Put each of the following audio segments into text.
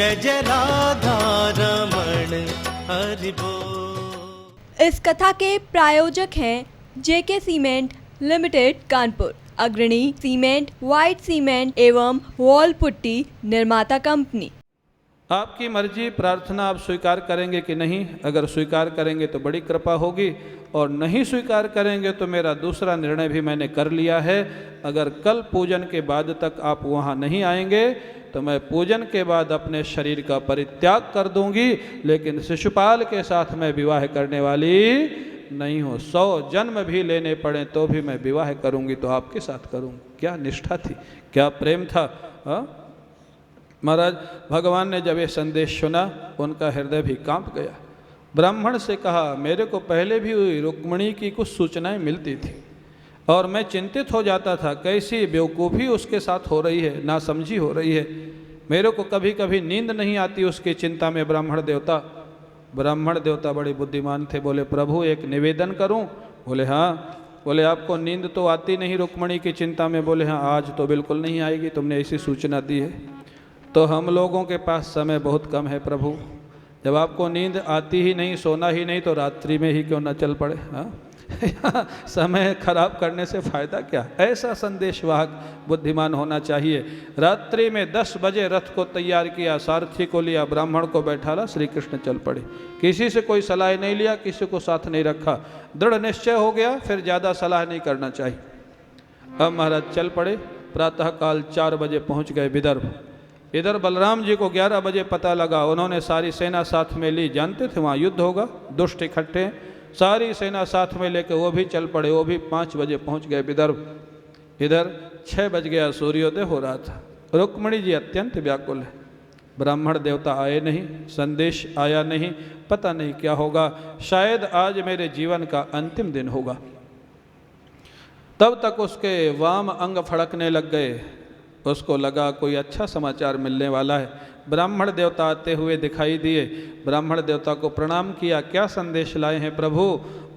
जय जय राधा रमण हरि बोल। इस कथा के प्रायोजक हैं जेके सीमेंट लिमिटेड कानपुर, अग्रणी सीमेंट, व्हाइट सीमेंट एवं वॉल पुट्टी निर्माता कंपनी। आपकी मर्जी, प्रार्थना आप स्वीकार करेंगे कि नहीं? अगर स्वीकार करेंगे तो बड़ी कृपा होगी, और नहीं स्वीकार करेंगे तो मेरा दूसरा निर्णय भी मैंने कर लिया है। अगर कल पूजन के बाद तक आप वहाँ नहीं आएंगे तो मैं पूजन के बाद अपने शरीर का परित्याग कर दूंगी, लेकिन शिशुपाल के साथ मैं विवाह करने वाली नहीं हूँ। 100 जन्म भी लेने पड़े तो भी मैं विवाह करूँगी तो आपके साथ करूँगी। क्या निष्ठा थी, क्या प्रेम था। महाराज भगवान ने जब ये संदेश सुना उनका हृदय भी कांप गया। ब्राह्मण से कहा, मेरे को पहले भी रुक्मिणी की कुछ सूचनाएं मिलती थी और मैं चिंतित हो जाता था, कैसी बेवकूफ़ी उसके साथ हो रही है, नासमझी हो रही है। मेरे को कभी कभी नींद नहीं आती उसकी चिंता में। ब्राह्मण देवता बड़े बुद्धिमान थे। बोले, प्रभु एक निवेदन करूं? बोले हाँ। बोले, आपको नींद तो आती नहीं रुक्मिणी की चिंता में? बोले हाँ, आज तो बिल्कुल नहीं आएगी, तुमने ऐसी सूचना दी है। तो हम लोगों के पास समय बहुत कम है प्रभु, जब आपको नींद आती ही नहीं, सोना ही नहीं, तो रात्रि में ही क्यों न चल पड़े। हाँ समय खराब करने से फ़ायदा क्या। ऐसा संदेशवाहक बुद्धिमान होना चाहिए। रात्रि में 10 बजे रथ को तैयार किया, सारथी को लिया, ब्राह्मण को बैठाला, श्री कृष्ण चल पड़े। किसी से कोई सलाह नहीं लिया, किसी को साथ नहीं रखा, दृढ़ निश्चय हो गया, फिर ज़्यादा सलाह नहीं करना चाहिए। अब महाराज चल पड़े। प्रातःकाल 4 बजे पहुँच गए विदर्भ। इधर बलराम जी को 11 बजे पता लगा, उन्होंने सारी सेना साथ में ली। जानते थे वहाँ युद्ध होगा, दुष्ट इकट्ठे, सारी सेना साथ में लेके वो भी चल पड़े। वो भी 5 बजे पहुँच गए विदर्भ। इधर 6 बज गया, सूर्योदय हो रहा था। रुक्मिणी जी अत्यंत व्याकुल है, ब्राह्मण देवता आए नहीं, संदेश आया नहीं, पता नहीं क्या होगा, शायद आज मेरे जीवन का अंतिम दिन होगा। तब तक उसके वाम अंग फड़कने लग गए। उसको लगा कोई अच्छा समाचार मिलने वाला है। ब्राह्मण देवता आते हुए दिखाई दिए। ब्राह्मण देवता को प्रणाम किया, क्या संदेश लाए हैं प्रभु?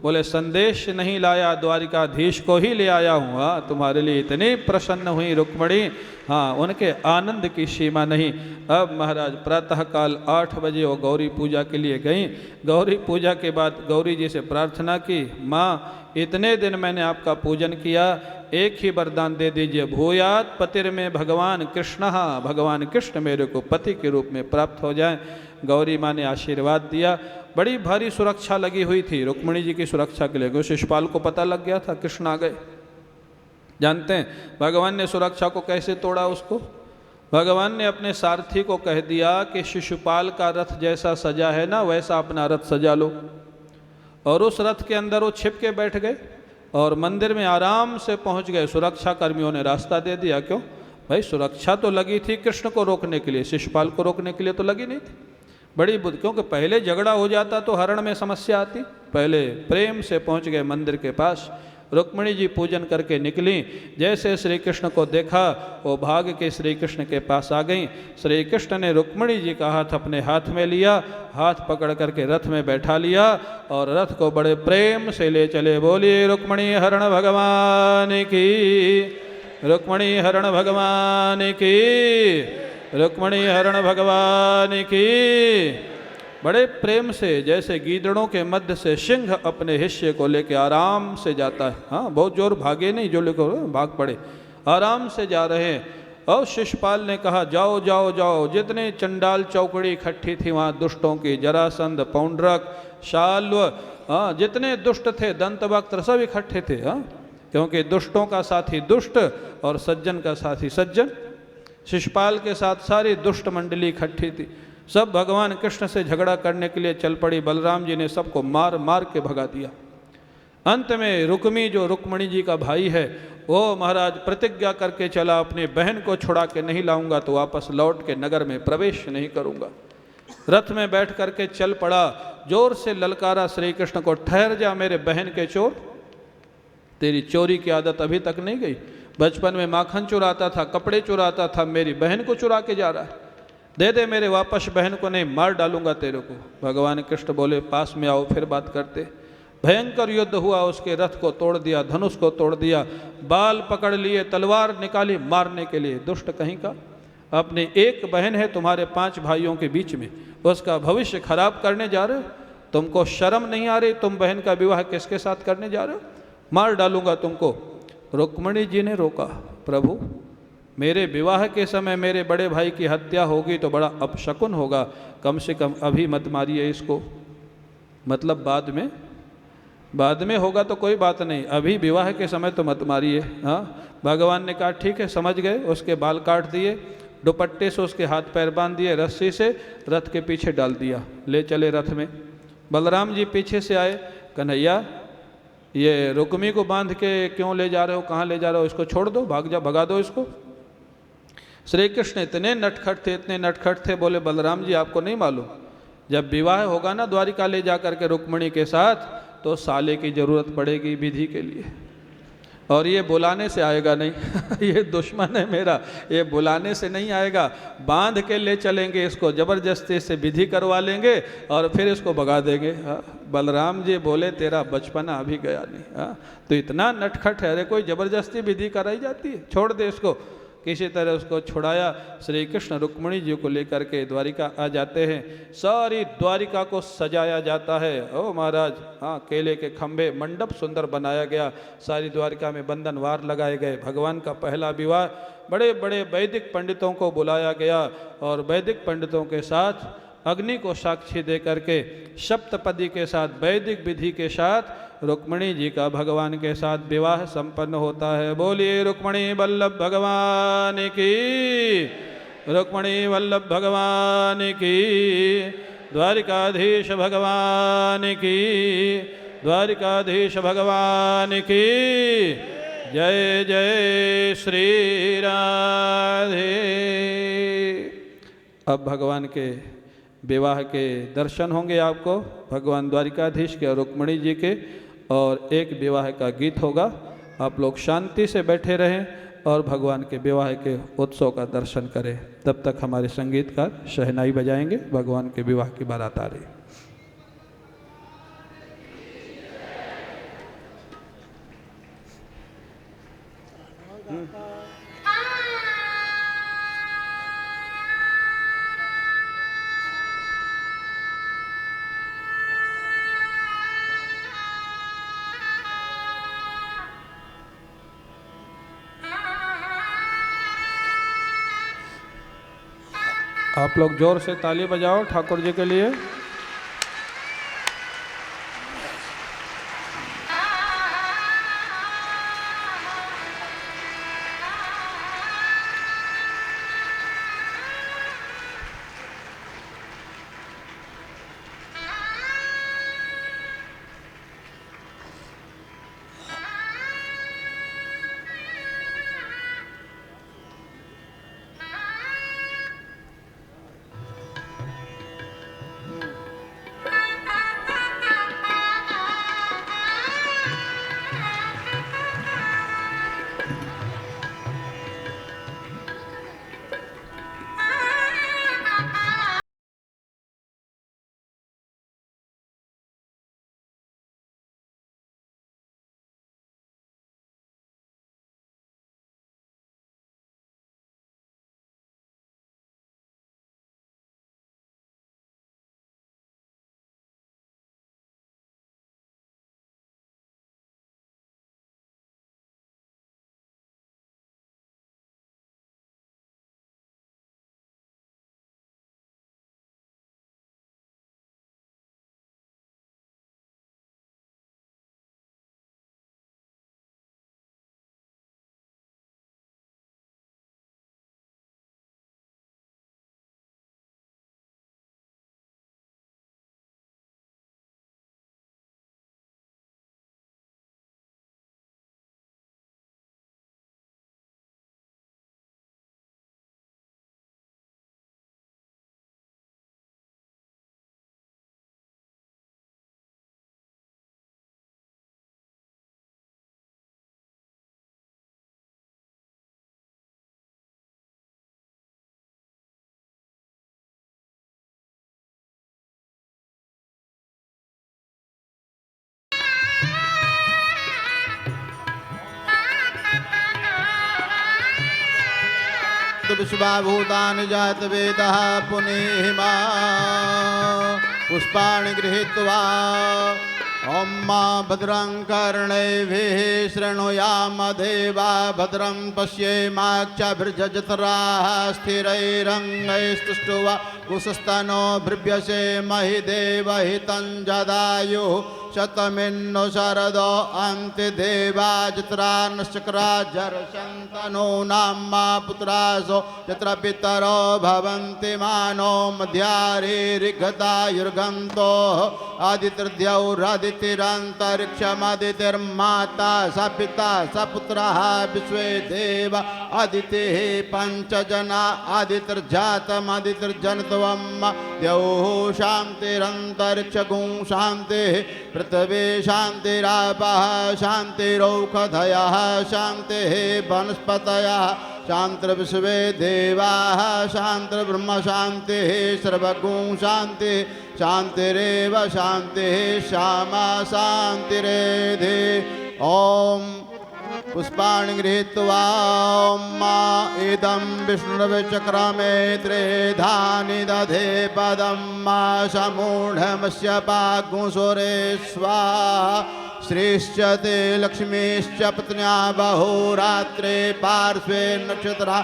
बोले, संदेश नहीं लाया, द्वारिकाधीश को ही ले आया हूँ। हाँ, तुम्हारे लिए इतनी प्रसन्न हुई रुक्मिणी, हाँ, उनके आनंद की सीमा नहीं। अब महाराज प्रातःकाल 8 बजे वो गौरी पूजा के लिए गई। गौरी पूजा के बाद गौरी जी से प्रार्थना की, माँ इतने दिन मैंने आपका पूजन किया, एक ही वरदान दे दीजिए, भूयात पतिर में भगवान कृष्ण, भगवान कृष्ण मेरे को पति के रूप में प्राप्त हो जाए। गौरी माँ ने आशीर्वाद दिया। बड़ी भारी सुरक्षा लगी हुई थी रुक्मिणी जी की सुरक्षा के लिए, क्योंकि शिशुपाल को पता लग गया था कृष्ण आ गए। जानते हैं भगवान ने सुरक्षा को कैसे तोड़ा उसको? भगवान ने अपने सारथी को कह दिया कि शिशुपाल का रथ जैसा सजा है ना, वैसा अपना रथ सजा लो। और उस रथ के अंदर वो छिप के बैठ गए और मंदिर में आराम से पहुंच गए। सुरक्षा कर्मियों ने रास्ता दे दिया। क्यों भाई? सुरक्षा तो लगी थी कृष्ण को रोकने के लिए, शिशुपाल को रोकने के लिए तो लगी नहीं थी। बड़ी बुद्ध, क्योंकि पहले झगड़ा हो जाता तो हरण में समस्या आती। पहले प्रेम से पहुंच गए मंदिर के पास। रुक्मिणी जी पूजन करके निकली। जैसे श्री कृष्ण को देखा वो भाग के श्री कृष्ण के पास आ गई। श्री कृष्ण ने रुक्मिणी जी का हाथ अपने हाथ में लिया, हाथ पकड़ करके रथ में बैठा लिया और रथ को बड़े प्रेम से ले चले। बोलिए रुक्मिणी हरण भगवान की, रुक्मिणी हरण भगवान की, रुक्मिणी हरण भगवान की। बड़े प्रेम से, जैसे गीदड़ों के मध्य से सिंह अपने हिस्से को लेके आराम से जाता है। हाँ, बहुत जोर भागे नहीं, जो लेकर भाग पड़े, आराम से जा रहे हैं। और शिशुपाल ने कहा, जाओ जाओ जाओ। जितने चंडाल चौकड़ी इकट्ठी थी वहाँ दुष्टों की, जरासंध, पौंड्रक, शाल्व, हाँ, जितने दुष्ट थे, दंतवक्त्र, सब इकट्ठे थे। हाँ, क्योंकि दुष्टों का साथी दुष्ट और सज्जन का साथी सज्जन। शिशुपाल के साथ सारी दुष्ट मंडली इकट्ठी थी। सब भगवान कृष्ण से झगड़ा करने के लिए चल पड़ी। बलराम जी ने सबको मार मार के भगा दिया। अंत में रुक्मी, जो रुक्मिणी जी का भाई है, वो महाराज प्रतिज्ञा करके चला, अपनी बहन को छुड़ा के नहीं लाऊंगा तो वापस लौट के नगर में प्रवेश नहीं करूंगा। रथ में बैठ करके चल पड़ा। जोर से ललकारा श्री कृष्ण को, ठहर जा मेरे बहन के चोर, तेरी चोरी की आदत अभी तक नहीं गई। बचपन में माखन चुराता था, कपड़े चुराता था, मेरी बहन को चुरा के जा रहा है। दे दे मेरे वापस बहन को, नहीं मार डालूंगा तेरे को। भगवान कृष्ण बोले, पास में आओ फिर बात करते। भयंकर युद्ध हुआ। उसके रथ को तोड़ दिया, धनुष को तोड़ दिया, बाल पकड़ लिए, तलवार निकाली मारने के लिए। दुष्ट कहीं का। अपनी एक बहन है तुम्हारे 5 भाइयों के बीच में, उसका भविष्य खराब करने जा रहे हो? तुमको शर्म नहीं आ रही? तुम बहन का विवाह किसके साथ करने जा रहे हो? मार डालूंगा तुमको। रुक्मिणी जी ने रोका, प्रभु मेरे विवाह के समय मेरे बड़े भाई की हत्या होगी तो बड़ा अपशकुन होगा, कम से कम अभी मत मारिए इसको। मतलब बाद में होगा तो कोई बात नहीं, अभी विवाह के समय तो मत मारिए। हाँ, भगवान ने कहा ठीक है, समझ गए। उसके बाल काट दिए, दुपट्टे से उसके हाथ पैर बांध दिए, रस्सी से रथ के पीछे डाल दिया, ले चले रथ में। बलराम जी पीछे से आए, कन्हैया ये रुक्मी को बांध के क्यों ले जा रहे हो, कहाँ ले जा रहे हो, इसको छोड़ दो, भाग जा, भगा दो इसको। श्री कृष्ण इतने नटखट थे, बोले बलराम जी आपको नहीं मालूम, जब विवाह होगा ना द्वारिका ले जा करके रुक्मिणी के साथ, तो साले की जरूरत पड़ेगी विधि के लिए, और ये बुलाने से आएगा नहीं ये दुश्मन है मेरा, ये बुलाने से नहीं आएगा, बांध के ले चलेंगे इसको, जबरदस्ती से विधि करवा लेंगे और फिर इसको भगा देंगे। बलराम जी बोले तेरा बचपना अभी गया नहीं। तो इतना नटखट है, अरे कोई जबरदस्ती विधि कराई जाती है, छोड़ दे इसको। किसी तरह उसको छुड़ाया। श्री कृष्ण रुक्मिणी जी को लेकर के द्वारिका आ जाते हैं, सारी द्वारिका को सजाया जाता है। ओ महाराज, हाँ, केले के खंभे, मंडप सुंदर बनाया गया, सारी द्वारिका में बंधनवार लगाए गए। भगवान का पहला विवाह बड़े बड़े वैदिक पंडितों को बुलाया गया, और वैदिक पंडितों के साथ अग्नि को साक्षी दे करके सप्तपदी के साथ वैदिक विधि के साथ रुक्मिणी जी का भगवान के साथ विवाह संपन्न होता है। बोलिए रुक्मिणी वल्लभ भगवान की, रुक्मिणी वल्लभ भगवान की, द्वारिकाधीश भगवान की, द्वारिकाधीश भगवान की जय जय श्री राधे। अब भगवान के विवाह के दर्शन होंगे आपको, भगवान द्वारिकाधीश के और रुक्मिणी जी के, और एक विवाह का गीत होगा। आप लोग शांति से बैठे रहें और भगवान के विवाह के उत्सव का दर्शन करें। तब तक हमारे संगीतकार शहनाई बजाएंगे, भगवान के विवाह की बारात आ रही। आप लोग जोर से ताली बजाओ ठाकुर जी के लिए। विश्वाभूतानि जातवेदः पुनेहिमा पुष्पाणि गृहीत्वा ॐ मा भद्रं कर्णैभिः शृणुयाम देवा भद्रं पश्येमाक्षभिर्जजत्राः स्थिरैरङ्गैस्तुष्ट्वा कुशस्तनो भृभ्यसे महि देवहितं जदायुः शतमिन्नो शरदो अन्ति देवा जत्रान्नश्चक्रा जर्षन्तनो नाम्मा पुत्रासो यत्र पितरो भवन्ति मानो मध्यारिगतायुर्गन्तो आदित्यौरादितिरन्तरिक्षमादितिर्माता स पिता स पुत्रः विश्वे देव आदितिः पञ्चजना आदितिर्जातमादितिर्जनत्वं द्यौः शान्तिरन्तरिक्षगुं शान्तिः पृथ्वी शान्तिरापः शान्तिरौषधयः शान्तिः वनस्पतयः शान्तिर्विश्वे देवाः शान्तिर्ब्रह्म शान्तिः सर्वगुं शान्तिः शान्तिरेव शान्तिः श्यामा शान्तिरेधि ॐ पुष्पाणि गृहीत्वा ॐ मा इदं विष्णुर्विचक्रमे त्रेधानि दधे पदं मा समूढमस्य पाग्मुसुरेष्वा श्रीश्च ते लक्ष्मीश्च पत्न्या बहुरात्रे पार्श्वे नक्षत्रा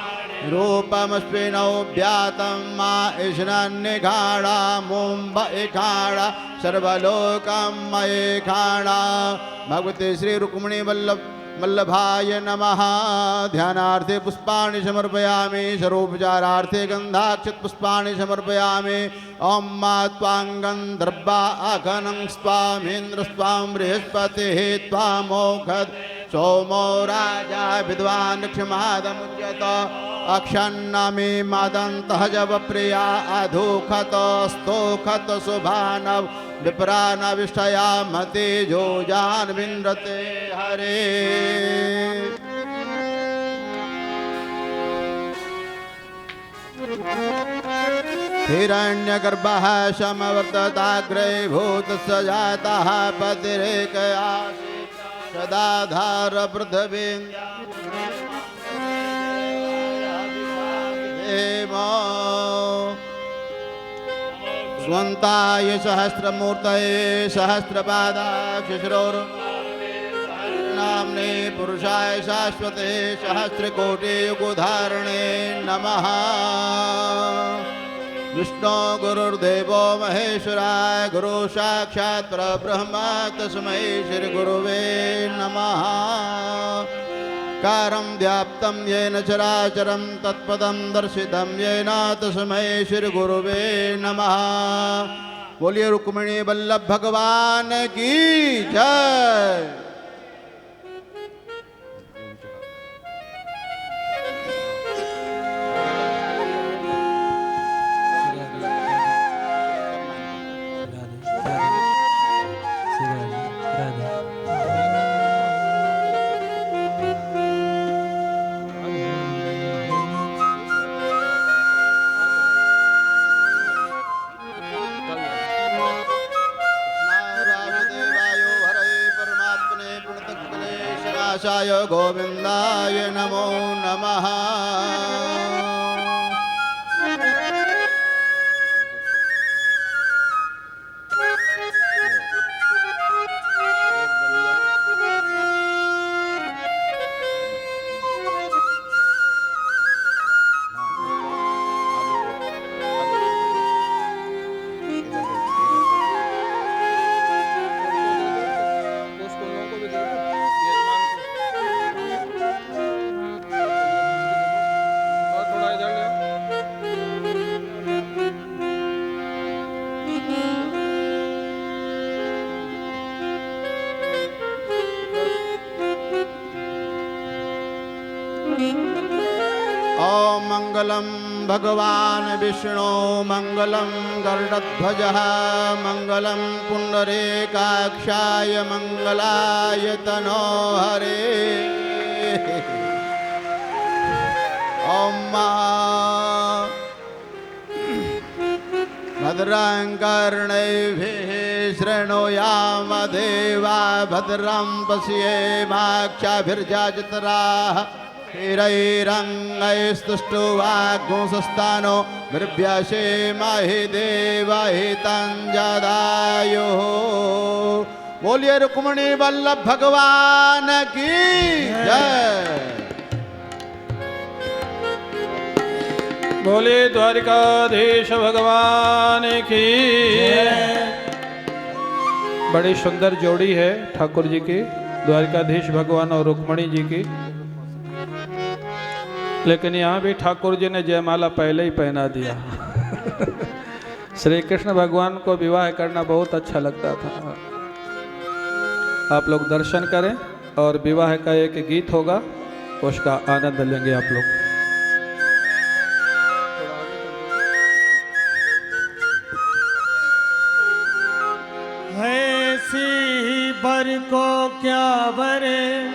रूपमस्मिनौ व्यातं मा ईशनन्निघाडा मुम्ब इखाडा सर्वलोकं मयेखाडा भगवते श्री रुक्मिणी वल्लभाय नमः। ध्यानार्थे पुष्पाणि समर्पयामि स्वरूपचारार्थे गन्धाक्षत पुष्पाणि समर्पयामि ॐ मा त्वांगं दर्भा अघनं स्वामीन्द्र स्वां बृहस्पतिः त्वामोखद सोमो राजा विद्वान् क्षमादमुच्यत अक्षन्नमी मदन्तः जवप्रिया अधोखत स्तोखत शुभानव विप्रानविष्टया मते जोजान विन्द्रते हरे। हिरण्यगर्भः समवर्तताग्रे भूतस्य जातः पतिरेकया सदाधार पृथ्वी स्वन्ताय सहस्रमूर्तये सहस्रपादाक्षिश्रोर्नाम्ने पुरुषाय शाश्वते सहस्रकोटियुगधारणे नमः। विष्णु गुरुर्देवो महेश्वराय गुरु साक्षात् परब्रह्म तस्मै श्री गुरुवे नमः। कारं व्याप्तं येन चराचरं तत्पदं दर्शितं येन तस्मै श्री गुरुवे नमः। बोलिए रुक्मिणी वल्लभ भगवान की जय। गोविंदाय नमो नमः। ओम मंगलम भगवान विष्णु मंगलम गरुड़ध्वजः मंगलम पुंडरीकाक्षाय मंगलाय तनो हरे। ओम भद्रं कर्णैभिः शृणुयाम देवा भद्रं पश्येमाक्षभिर्जजत्राः क्षीरैरङ्गैस्तुष्टुवाग्गुंसस्तानो मृभ्यसेमहि देवहितञ्जदायो। बोलिए रुक्मिणी वल्लभ भगवान की जय। बोले द्वारिकाधीश भगवान की। बड़ी सुंदर जोड़ी है ठाकुर जी की, द्वारिकाधीश भगवान और रुक्मणी जी की। लेकिन यहाँ भी ठाकुर जी ने जयमाला पहले ही पहना दिया। श्री कृष्ण भगवान को विवाह करना बहुत अच्छा लगता था। आप लोग दर्शन करें और विवाह का एक गीत होगा, उसका आनंद लेंगे आप लोग। ऐसी बर को क्या बरे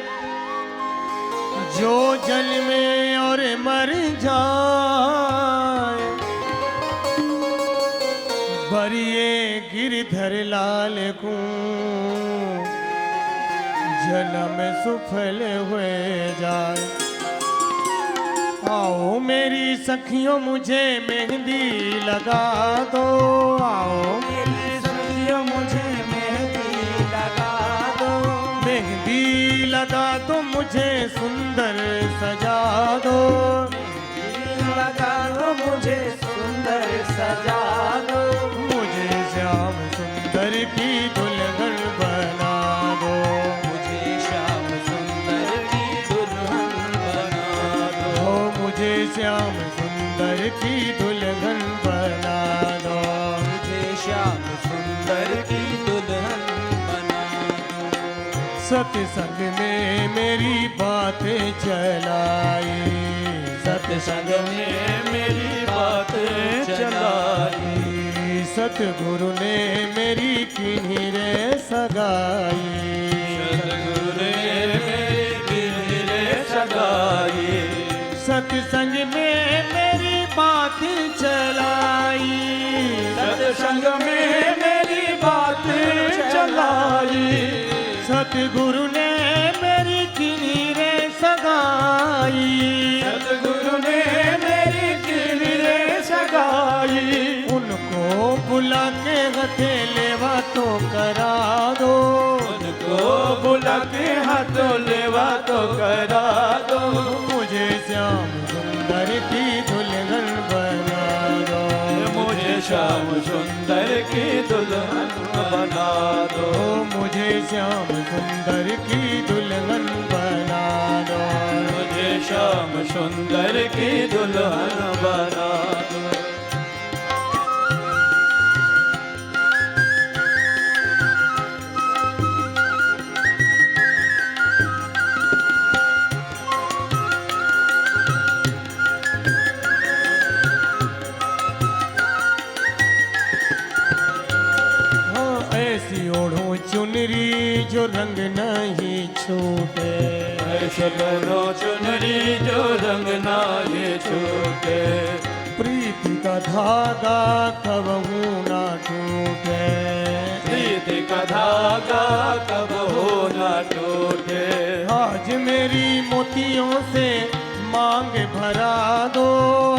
जो जल में और मर जाए। बरिए गिरधर लाल को जन्म सुफल हुए जाए। आओ मेरी सखियों मुझे मेहंदी लगा दो। आओ मेरी सखियों मुझे मेहंदी लगा दो। मेहंदी लगा दो मुझे सुंदर सजा दो। लगा दो मुझे सुंदर सजा दो। मुझे श्याम सुंदर की दुल्हन बना दो। मुझे श्याम सुंदर की दुल्हन बना दो। मुझे श्याम सुंदर की दुल्हन बना दो। मुझे श्याम सुंदर की दुल्हन बना दो। सत्संग में मेरी बातें चलाई। सत्संग में मेरी बातें चलाई। सतगुरु ने मेरी किन्हीं रे सगाई। सतगुरु ने मेरी किन्हीं रे सगाई। सत्संग में मेरी बात चलाई। सत्संग में मेरी बात चलाई। सतगुरु ने मेरी किन्हीं रे सगाई। सतगुरु ने मेरी किन्हीं रे सगाई। उनको बुला के हथेले बातों करा दो। उनको बुला के हाथों ले बातों करा दो। मुझे श्याम सुंदर की दुल्हन बना दो। मुझे श्याम सुंदर की दुल्हन बना दो। मुझे श्याम सुंदर की दुल्हन बना दो। मुझे श्याम सुंदर की दुल्हन बना दो। चुनरी जो रंग नहीं छूटे। ऐसे बनो चुनरी जो रंग नहीं छूटे। प्रीति का धागा कबहू ना टूटे। प्रीति का धागा कबहू ना टूटे। आज मेरी मोतियों से मांग भरा दो।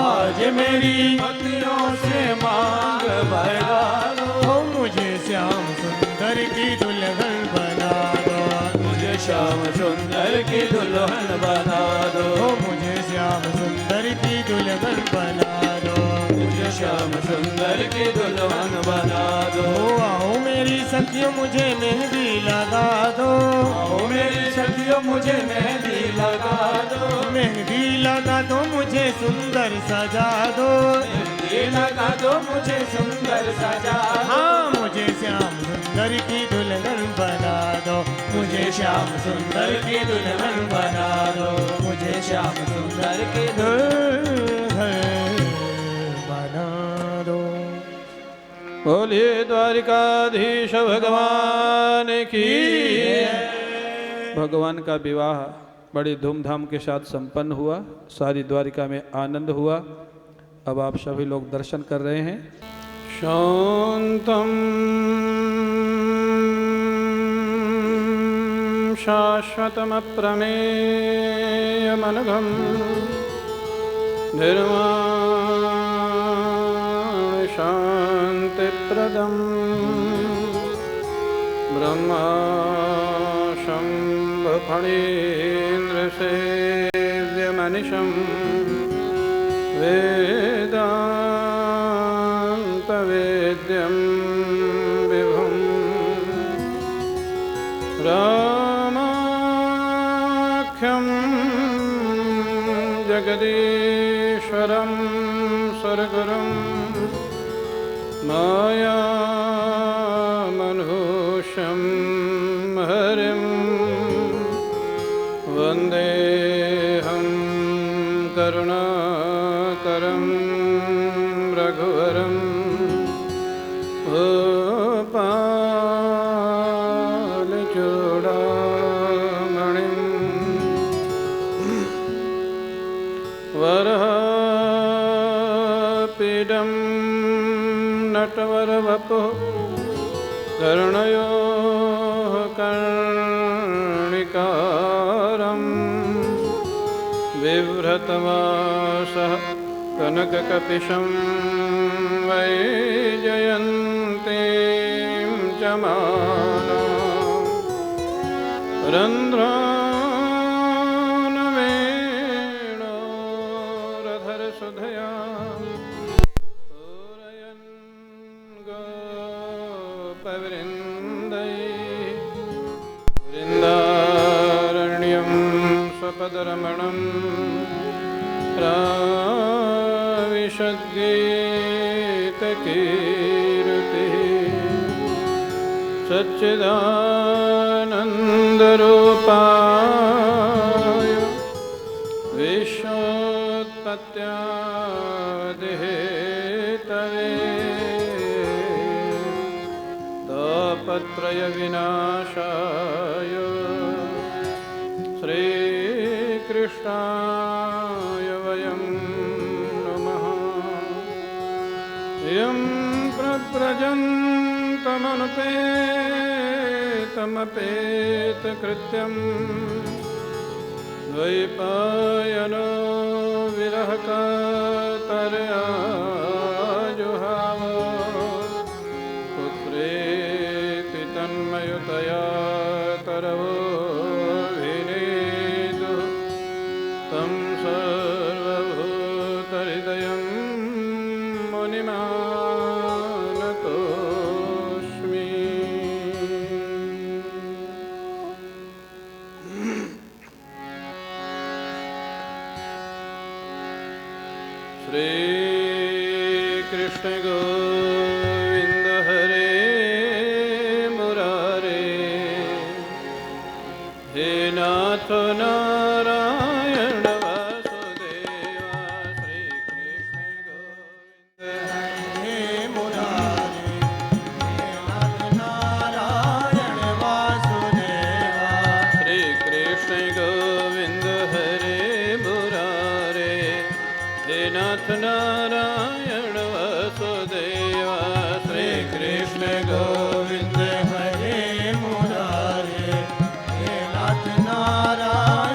आज मेरी मोतियों से मांग भरा दो। मुझे श्याम सुंदर की दुल्हन बना दो। मुझे श्याम सुंदर की दुल्हन बना दो। मुझे श्याम सुंदर की दुल्हन बना दो। मुझे श्याम सुंदर की दुल्हन बना दो। आओ मेरी सखियों मुझे मेहंदी लगा दो। आओ मेरी सखियों मुझे मेहंदी लगा दो। मेहंदी लगा दो मुझे सुंदर सजा दो। मेहंदी लगा दो मुझे सुंदर सजा दो। हाँ मुझे श्याम सुंदर की दुल्हन बना दो। मुझे श्याम सुंदर की दुल्हन बना दो। मुझे श्याम सुंदर की दुल्हन बना दो। बोलिए द्वारिकाधीश भगवान की। भगवान का विवाह बड़ी धूमधाम के साथ संपन्न हुआ। सारी द्वारिका में आनंद हुआ। अब आप सभी लोग दर्शन कर रहे हैं। शांतम शाश्वतमप्रमेयमनघं निर्वाणशान्तिप्रदं ब्रह्माशम्भफणीन्द्रसेव्यमनिशं वेदान्तवेद्यं विभुं रामाख्यं जगदीश्वरं सर्वगुरुं मायामनुष्यं हरिं वन्देऽहं करुणाकरं रघुवरं गोपालचूडामणिं वरपीडं नटवरवपुः कर्णयो कर्णिकारं बिभ्रतवासः कनककपिशं वैजयन्तीं च माला रन्ध्रानवेणोरधरसुधया पूरयन् गोपवृन्दैः वृन्दारण्यं स्वपदरमणं प्राविशद्गीतकीर्तिः सच्चिदानन्दरूपाय विश्वोत्पत्त्यादिहेतवे तापत्रयविनाशाय श्रीकृष्णाय वयं नमः। यं प्रव्रजन्तमनुपेतमपेतकृत्यं द्वैपायनो विरहकातर्या जुहाव पुत्रेति तन्मयतया तरवोऽभिनेदुः तं सर्वभूतहृदयं मुनिमानतोऽस्मि। श्रीकृष्ण गोविन्द हरे मुरारे, हे नाथ नारायण वासुदेवा। श्रीकृष्ण गोविन्द हे मुरारे, हे नाथ नारायण वासुदेवा। श्रीकृष्ण गोविन्द हरे मुरारे, हे नाथ नारायण वासुदेवा। श्रीकृष्ण गोविंद हरे मुरारे, हे नाथ नारायण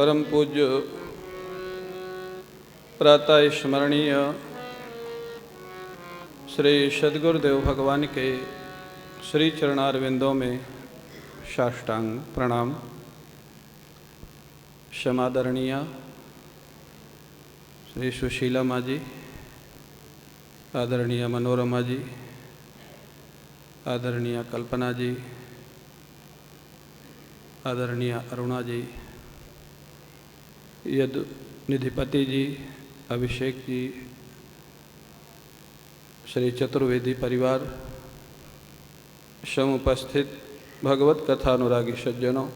परम पूज्य प्रातः स्मरणीय श्री सद्गुरुदेव भगवान के श्री चरणारविंदों में साष्टांग प्रणाम। क्षमादरणीय श्री सुशीला माँ जी, आदरणीय मनोरमा जी, आदरणीय कल्पना जी, आदरणीय अरुणा जी, यद निधिपति जी, अभिषेक जी, श्री चतुर्वेदी परिवार, समुपस्थित भगवत कथा अनुरागी सज्जनों,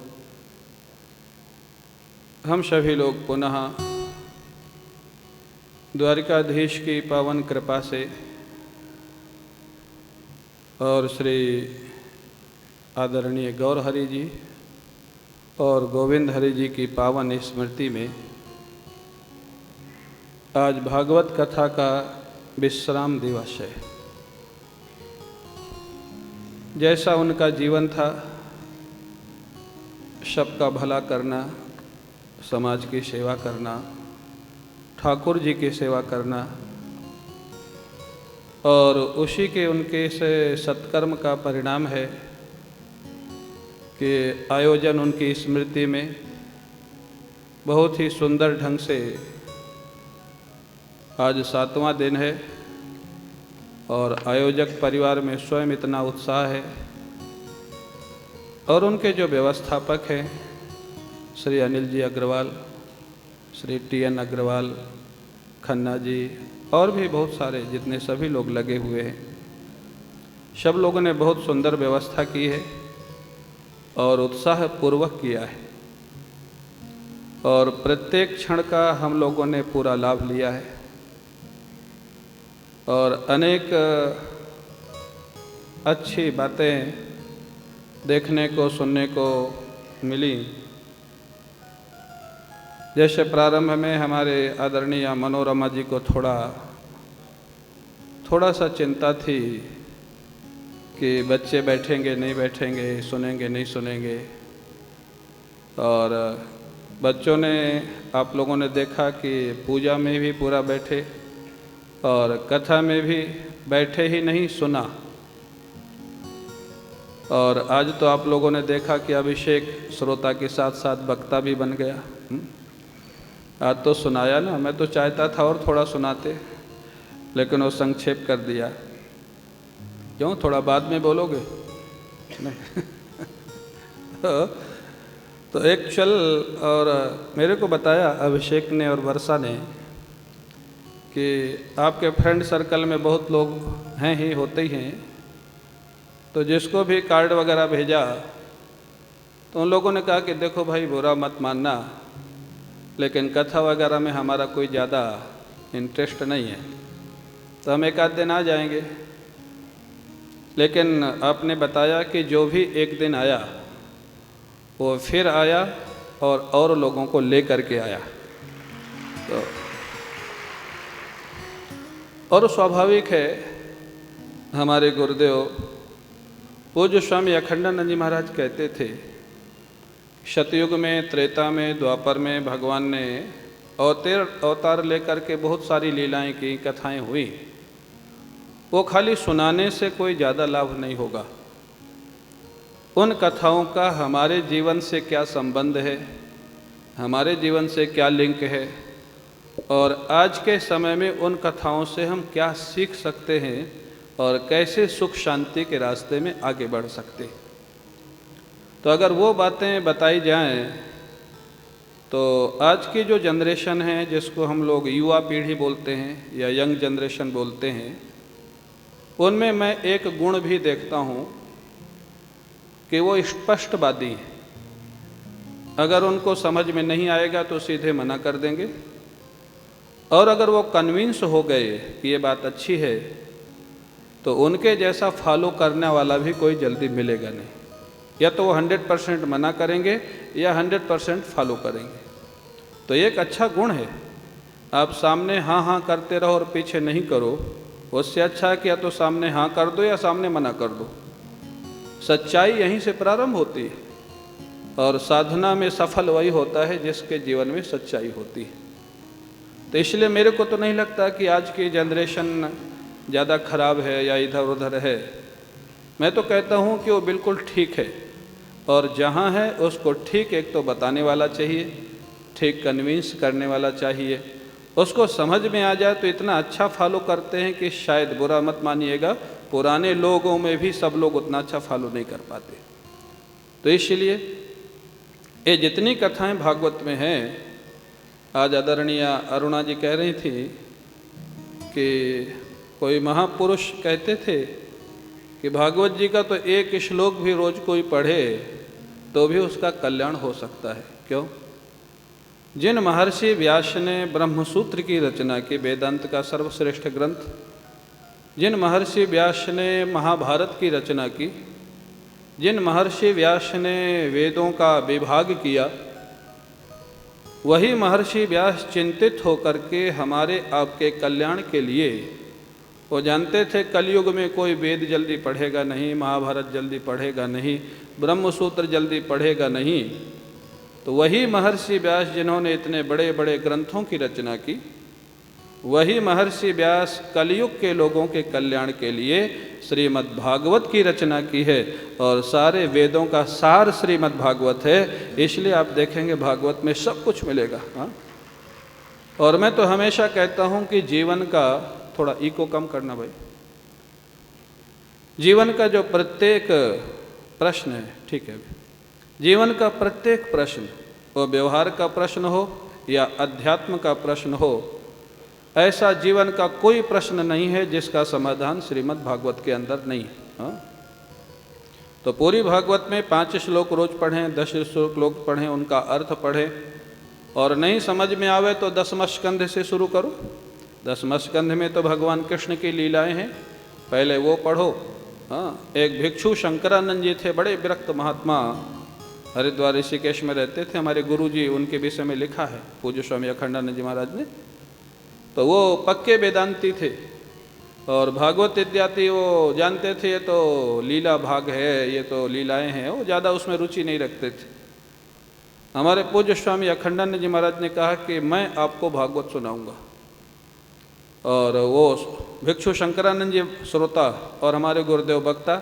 हम सभी लोग पुनः द्वारिकाधीश की पावन कृपा से और श्री आदरणीय गौर हरि जी और गोविंद हरि जी की पावन स्मृति में आज भागवत कथा का विश्राम दिवस है। जैसा उनका जीवन था, सबका भला करना, समाज की सेवा करना, ठाकुर जी की सेवा करना और उसी के उनके से सत्कर्म का परिणाम है कि आयोजन उनकी स्मृति में बहुत ही सुंदर ढंग से आज 7वां दिन है और आयोजक परिवार में स्वयं इतना उत्साह है और उनके जो व्यवस्थापक हैं श्री अनिल जी अग्रवाल, श्री TN अग्रवाल, खन्ना जी और भी बहुत सारे जितने सभी लोग लगे हुए हैं, सब लोगों ने बहुत सुंदर व्यवस्था की है और उत्साहपूर्वक किया है और प्रत्येक क्षण का हम लोगों ने पूरा लाभ लिया है और अनेक अच्छी बातें देखने को सुनने को मिली। जैसे प्रारंभ में हमारे आदरणीय मनोरमा जी को थोड़ा सा चिंता थी कि बच्चे बैठेंगे नहीं बैठेंगे, सुनेंगे नहीं सुनेंगे, और बच्चों ने, आप लोगों ने देखा कि पूजा में भी पूरा बैठे और कथा में भी बैठे ही नहीं, सुना। और आज तो आप लोगों ने देखा कि अभिषेक श्रोता के साथ साथ वक्ता भी बन गया। आज तो सुनाया ना, मैं तो चाहता था और थोड़ा सुनाते, लेकिन वो संक्षेप कर दिया। क्यों, थोड़ा बाद में बोलोगे? नहीं। तो एक चल, और मेरे को बताया अभिषेक ने और वर्षा ने कि आपके फ्रेंड सर्कल में बहुत लोग हैं ही, होते ही हैं, तो जिसको भी कार्ड वगैरह भेजा तो उन लोगों ने कहा कि देखो भाई, बुरा मत मानना, लेकिन कथा वगैरह में हमारा कोई ज़्यादा इंटरेस्ट नहीं है, तो हम एक आध दिन आ जाएंगे। लेकिन आपने बताया कि जो भी एक दिन आया वो फिर आया और लोगों को ले करके आया। तो और स्वाभाविक है, हमारे गुरुदेव पूज्य स्वामी अखंडानंद जी महाराज कहते थे, सतयुग में, त्रेता में, द्वापर में भगवान ने अवतार लेकर के बहुत सारी लीलाएं की, कथाएं हुई। वो खाली सुनाने से कोई ज़्यादा लाभ नहीं होगा। उन कथाओं का हमारे जीवन से क्या संबंध है, हमारे जीवन से क्या लिंक है, और आज के समय में उन कथाओं से हम क्या सीख सकते हैं और कैसे सुख शांति के रास्ते में आगे बढ़ सकते हैं। तो अगर वो बातें बताई जाएं तो आज की जो जनरेशन है, जिसको हम लोग युवा पीढ़ी बोलते हैं या यंग जनरेशन बोलते हैं, उनमें मैं एक गुण भी देखता हूँ कि वो स्पष्टवादी हैं। अगर उनको समझ में नहीं आएगा तो सीधे मना कर देंगे, और अगर वो कन्विंस हो गए कि ये बात अच्छी है तो उनके जैसा फॉलो करने वाला भी कोई जल्दी मिलेगा नहीं। या तो वो 100% मना करेंगे या 100% फॉलो करेंगे। तो एक अच्छा गुण है, आप सामने हाँ हाँ करते रहो और पीछे नहीं करो, उससे अच्छा है कि या तो सामने हाँ कर दो या सामने मना कर दो। सच्चाई यहीं से प्रारंभ होती है। और साधना में सफल वही होता है जिसके जीवन में सच्चाई होती है। तो इसलिए मेरे को तो नहीं लगता कि आज की जनरेशन ज़्यादा खराब है या इधर उधर है। मैं तो कहता हूँ कि वो बिल्कुल ठीक है, और जहाँ है उसको ठीक एक तो बताने वाला चाहिए, ठीक कन्विंस करने वाला चाहिए, उसको समझ में आ जाए तो इतना अच्छा फॉलो करते हैं कि शायद बुरा मत मानिएगा, पुराने लोगों में भी सब लोग उतना अच्छा फॉलो नहीं कर पाते। तो इसलिए ये जितनी कथाएं भागवत में हैं, आज आदरणीय अरुणा जी कह रही थी कि कोई महापुरुष कहते थे कि भागवत जी का तो एक श्लोक भी रोज कोई पढ़े तो भी उसका कल्याण हो सकता है। क्यों? जिन महर्षि व्यास ने ब्रह्मसूत्र की रचना की, वेदांत का सर्वश्रेष्ठ ग्रंथ, जिन महर्षि व्यास ने महाभारत की रचना की, जिन महर्षि व्यास ने वेदों का विभाग किया, वही महर्षि व्यास चिंतित होकर के हमारे आपके कल्याण के लिए, वो जानते थे कलयुग में कोई वेद जल्दी पढ़ेगा नहीं, महाभारत जल्दी पढ़ेगा नहीं, ब्रह्मसूत्र जल्दी पढ़ेगा नहीं, तो वही महर्षि व्यास जिन्होंने इतने बड़े बड़े ग्रंथों की रचना की, वही महर्षि व्यास कलयुग के लोगों के कल्याण के लिए श्रीमद् भागवत की रचना की है, और सारे वेदों का सार श्रीमद् भागवत है। इसलिए आप देखेंगे भागवत में सब कुछ मिलेगा। हाँ, और मैं तो हमेशा कहता हूँ कि जीवन का थोड़ा ईको कम करना भाई। जीवन का जो प्रत्येक प्रश्न है, ठीक है, जीवन का प्रत्येक प्रश्न, वो व्यवहार का प्रश्न हो या अध्यात्म का प्रश्न हो, ऐसा जीवन का कोई प्रश्न नहीं है जिसका समाधान श्रीमद् भागवत के अंदर नहीं है। हाँ? तो पूरी भागवत में 5 श्लोक रोज पढ़ें, 10 श्लोक पढ़ें, उनका अर्थ पढ़ें, और नहीं समझ में आवे तो 10वें स्कंध से शुरू करो। 10वें स्कंध में तो भगवान कृष्ण की लीलाएं हैं, पहले वो पढ़ो। हाँ, एक भिक्षु शंकरानंद जी थे, बड़े विरक्त महात्मा, हरिद्वार ऋषिकेश में रहते थे। हमारे गुरुजी उनके विषय में लिखा है, पूज्य स्वामी अखंडानंद जी महाराज ने। तो वो पक्के वेदांती थे और भागवत इत्यादि वो जानते थे, ये तो लीला भाग है, ये तो लीलाएं हैं, वो ज़्यादा उसमें रुचि नहीं रखते थे। हमारे पूज्य स्वामी अखंडानंद जी महाराज ने कहा कि मैं आपको भागवत सुनाऊंगा, और वो भिक्षु शंकरानंद जी श्रोता और हमारे गुरुदेव वक्ता।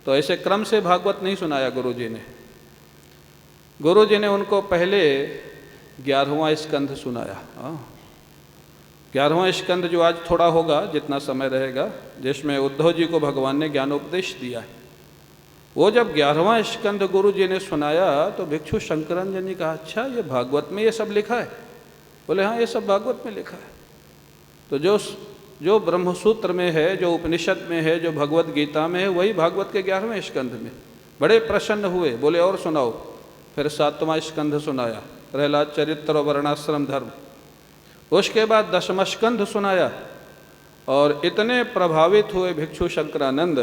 तो ऐसे क्रम से भागवत नहीं सुनाया गुरुजी ने। गुरुजी ने उनको पहले 11वां स्कंध सुनाया। 11वां स्कंद जो आज थोड़ा होगा, जितना समय रहेगा, जिसमें उद्धव जी को भगवान ने ज्ञानोपदेश दिया है, वो जब 11वां स्कंद गुरु जी ने सुनाया तो भिक्षु शंकरानंद जी ने कहा, अच्छा ये भागवत में ये सब लिखा है? बोले हाँ, ये सब भागवत में लिखा है। तो जो ब्रह्मसूत्र में है, जो उपनिषद में है, जो भगवत गीता में है, वही भागवत के 11वें स्कंध में। बड़े प्रसन्न हुए, बोले और सुनाओ। फिर 7वां स्कंध सुनाया, प्रहलाद चरित्र और वर्णाश्रम धर्म। उसके बाद 10वां स्कंध सुनाया, और इतने प्रभावित हुए भिक्षु शंकरानंद,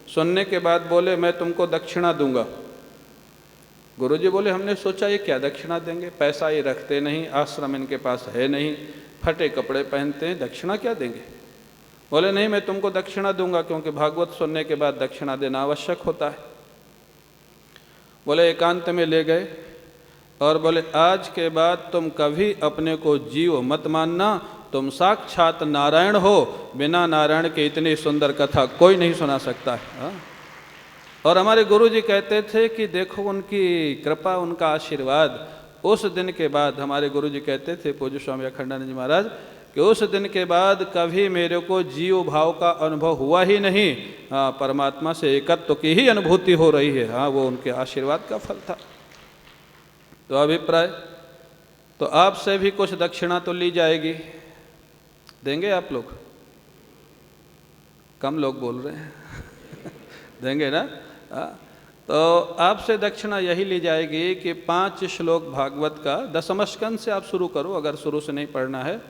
सुनने के बाद बोले मैं तुमको दक्षिणा दूंगा। गुरुजी बोले हमने सोचा ये क्या दक्षिणा देंगे, पैसा ये रखते नहीं, आश्रम इनके पास है नहीं, फटे कपड़े पहनते हैं, दक्षिणा क्या देंगे। बोले नहीं, मैं तुमको दक्षिणा दूंगा, क्योंकि भागवत सुनने के बाद दक्षिणा देना आवश्यक होता है। बोले एकांत में ले गए और बोले आज के बाद तुम कभी अपने को जीव मत मानना, तुम साक्षात नारायण हो, बिना नारायण के इतनी सुंदर कथा कोई नहीं सुना सकता है। और हमारे गुरुजी कहते थे कि देखो उनकी कृपा, उनका आशीर्वाद। उस दिन के बाद हमारे गुरुजी कहते थे पूज्य स्वामी अखंडानंद जी महाराज कि उस दिन के बाद कभी मेरे को जीव भाव का अनुभव हुआ ही नहीं। हाँ, परमात्मा से एकत्व की ही अनुभूति हो रही है। हाँ, वो उनके आशीर्वाद का फल था। तो अभिप्राय, तो आपसे भी कुछ दक्षिणा तो ली जाएगी, देंगे आप लोग? कम लोग बोल रहे हैं देंगे ना? तो आपसे दक्षिणा यही ली जाएगी कि 5 श्लोक भागवत का 10वां स्कंद से आप शुरू करो, अगर शुरू से नहीं पढ़ना है।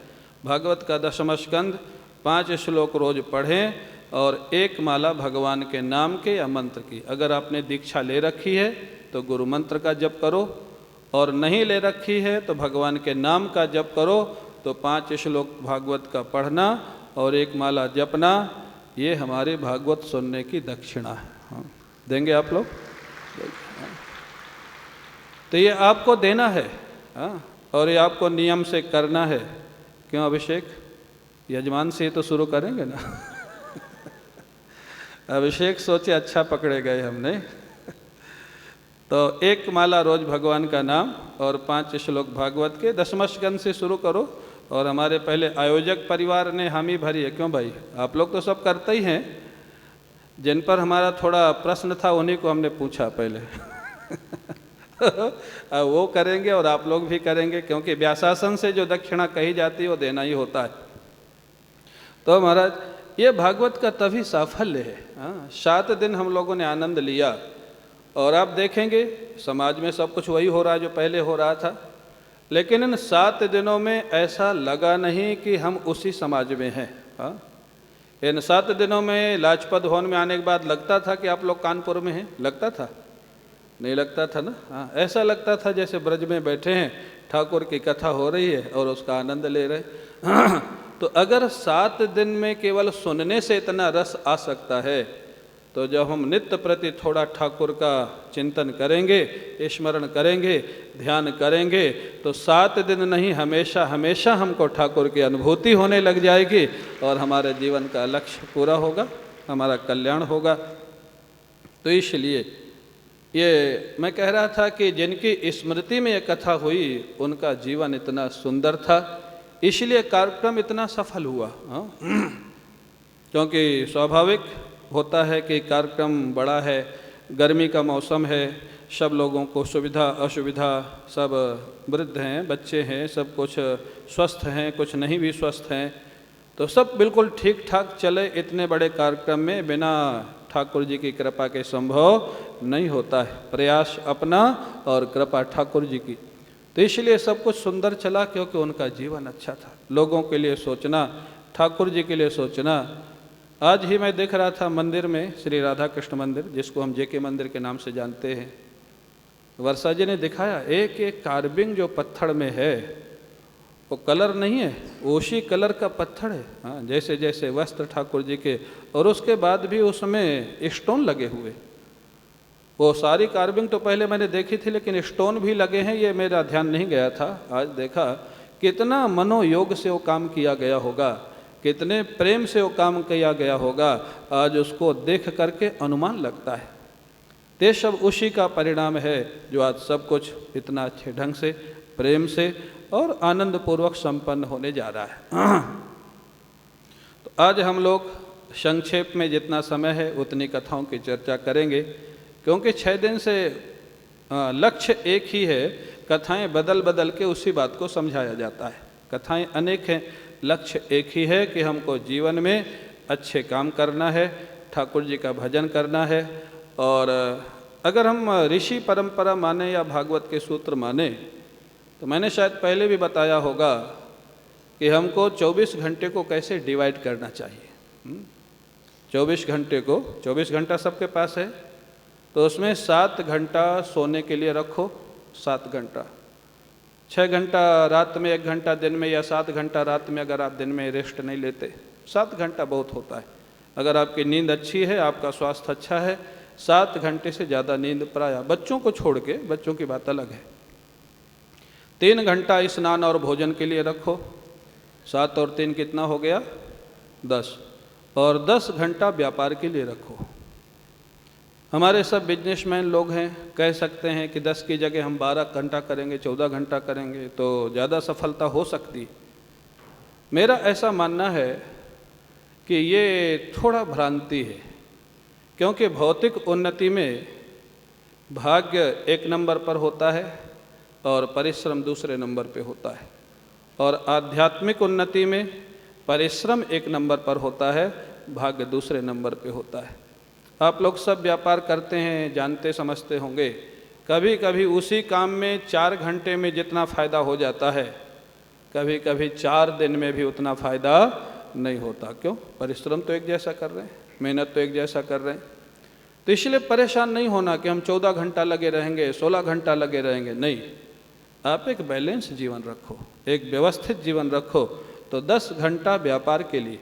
भागवत का 10वां स्कंद 5 श्लोक रोज पढ़ें, और 1 माला भगवान के नाम के या मंत्र की। अगर आपने दीक्षा ले रखी है तो गुरु मंत्र का जप करो, और नहीं ले रखी है तो भगवान के नाम का जप करो। तो 5 श्लोक भागवत का पढ़ना और 1 माला जपना, ये हमारे भागवत सुनने की दक्षिणा है। हाँ, देंगे आप लोग? तो ये आपको देना है, हाँ, और ये आपको नियम से करना है। क्यों अभिषेक? यजमान से तो शुरू करेंगे ना। अभिषेक सोचे अच्छा पकड़े गए हमने। तो 1 माला रोज भगवान का नाम और 5 श्लोक भागवत के, दशम स्कंद से शुरू करो। और हमारे पहले आयोजक परिवार ने हामी भरी है। क्यों भाई? आप लोग तो सब करते ही हैं, जिन पर हमारा थोड़ा प्रश्न था उन्हीं को हमने पूछा पहले। वो करेंगे और आप लोग भी करेंगे, क्योंकि व्यासासन से जो दक्षिणा कही जाती है वो देना ही होता है। तो महाराज ये भागवत का तभी साफल्य है। हाँ, 7 दिन हम लोगों ने आनंद लिया और आप देखेंगे समाज में सब कुछ वही हो रहा है जो पहले हो रहा था, लेकिन इन 7 दिनों में ऐसा लगा नहीं कि हम उसी समाज में हैं। हाँ, इन 7 दिनों में लाजपत भवन में आने के बाद लगता था कि आप लोग कानपुर में हैं? लगता था? नहीं लगता था ना। हाँ, ऐसा लगता था जैसे ब्रज में बैठे हैं, ठाकुर की कथा हो रही है और उसका आनंद ले रहे। तो अगर 7 दिन में केवल सुनने से इतना रस आ सकता है, तो जब हम नित्य प्रति थोड़ा ठाकुर का चिंतन करेंगे, स्मरण करेंगे, ध्यान करेंगे, तो 7 दिन नहीं हमेशा हमेशा हमको ठाकुर की अनुभूति होने लग जाएगी और हमारे जीवन का लक्ष्य पूरा होगा, हमारा कल्याण होगा। तो इसलिए ये मैं कह रहा था कि जिनकी स्मृति में ये कथा हुई उनका जीवन इतना सुंदर था, इसलिए कार्यक्रम इतना सफल हुआ। क्योंकि स्वाभाविक होता है कि कार्यक्रम बड़ा है, गर्मी का मौसम है, सब लोगों को सुविधा असुविधा, सब वृद्ध हैं, बच्चे हैं, सब कुछ स्वस्थ हैं, कुछ नहीं भी स्वस्थ हैं, तो सब बिल्कुल ठीक ठाक चले। इतने बड़े कार्यक्रम में बिना ठाकुर जी की कृपा के संभव नहीं होता है। प्रयास अपना और कृपा ठाकुर जी की। तो इसलिए सब कुछ सुंदर चला, क्योंकि उनका जीवन अच्छा था। लोगों के लिए सोचना, ठाकुर जी के लिए सोचना। आज ही मैं देख रहा था मंदिर में, श्री राधा कृष्ण मंदिर, जिसको हम जेके मंदिर के नाम से जानते हैं, वर्षा जी ने दिखाया एक एक कार्विंग जो पत्थर में है वो कलर नहीं है, उसी कलर का पत्थर है। हाँ, जैसे जैसे वस्त्र ठाकुर जी के, और उसके बाद भी उसमें स्टोन लगे हुए। वो सारी कार्विंग तो पहले मैंने देखी थी, लेकिन स्टोन भी लगे हैं, ये मेरा ध्यान नहीं गया था। आज देखा कितना मनोयोग से वो काम किया गया होगा, कितने प्रेम से वो काम किया गया होगा। आज उसको देख करके अनुमान लगता है। ते सब उसी का परिणाम है जो आज सब कुछ इतना अच्छे ढंग से, प्रेम से और आनंद पूर्वक संपन्न होने जा रहा है। तो आज हम लोग संक्षेप में जितना समय है उतनी कथाओं की चर्चा करेंगे, क्योंकि 6 दिन से लक्ष्य एक ही है, कथाएं बदल बदल के उसी बात को समझाया जाता है। कथाएं अनेक हैं, लक्ष्य एक ही है कि हमको जीवन में अच्छे काम करना है, ठाकुर जी का भजन करना है। और अगर हम ऋषि परंपरा माने या भागवत के सूत्र माने, तो मैंने शायद पहले भी बताया होगा कि हमको 24 घंटे को कैसे डिवाइड करना चाहिए। 24 घंटे को, 24 घंटा सबके पास है, तो उसमें 7 घंटा सोने के लिए रखो, 7 घंटा, 6 घंटा रात में, 1 घंटा दिन में, या 7 घंटा रात में अगर आप दिन में रेस्ट नहीं लेते। 7 घंटा बहुत होता है। अगर आपकी नींद अच्छी है, आपका स्वास्थ्य अच्छा है, 7 घंटे से ज़्यादा नींद प्रायः, बच्चों को छोड़ के, बच्चों की बात अलग है। 3 घंटा स्नान और भोजन के लिए रखो, 7 और 3 कितना हो गया? 10। और 10 घंटा व्यापार के लिए रखो। हमारे सब बिजनेसमैन लोग हैं, कह सकते हैं कि 10 की जगह हम 12 घंटा करेंगे, 14 घंटा करेंगे तो ज़्यादा सफलता हो सकती। मेरा ऐसा मानना है कि ये थोड़ा भ्रांति है, क्योंकि भौतिक उन्नति में भाग्य 1 नंबर पर होता है और परिश्रम दूसरे नंबर पे होता है, और आध्यात्मिक उन्नति में परिश्रम 1 नंबर पर होता है, भाग्य दूसरे नंबर पे होता है। आप लोग सब व्यापार करते हैं, जानते समझते होंगे, कभी कभी उसी काम में 4 घंटे में जितना फ़ायदा हो जाता है, कभी कभी 4 दिन में भी उतना फ़ायदा नहीं होता। क्यों? परिश्रम तो एक जैसा कर रहे हैं, मेहनत तो एक जैसा कर रहे हैं। तो इसलिए परेशान नहीं होना कि हम 14 घंटा लगे रहेंगे, 16 घंटा लगे रहेंगे, नहीं। आप एक बैलेंस जीवन रखो, एक व्यवस्थित जीवन रखो। तो 10 घंटा व्यापार के लिए,